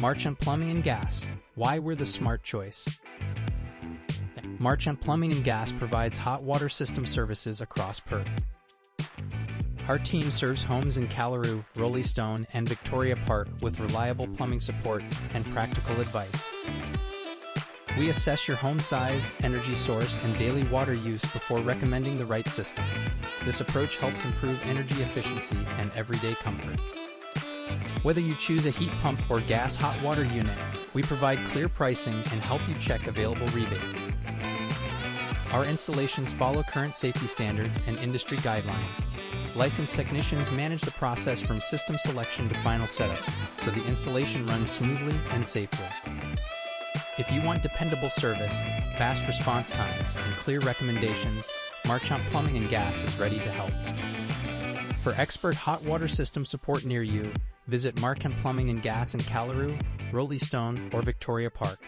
Marchant Plumbing and Gas, why we're the smart choice. Marchant Plumbing and Gas provides hot water system services across Perth. Our team serves homes in Kallaroo, Roleystone, and Victoria Park with reliable plumbing support and practical advice. We assess your home size, energy source, and daily water use before recommending the right system. This approach helps improve energy efficiency and everyday comfort. Whether you choose a heat pump or gas hot water unit, we provide clear pricing and help you check available rebates. Our installations follow current safety standards and industry guidelines. Licensed technicians manage the process from system selection to final setup, so the installation runs smoothly and safely. If you want dependable service, fast response times, and clear recommendations, Marchant Plumbing and Gas is ready to help. For expert hot water system support near you, visit Marchant Plumbing and Gas in Kallaroo, Roleystone, or Victoria Park.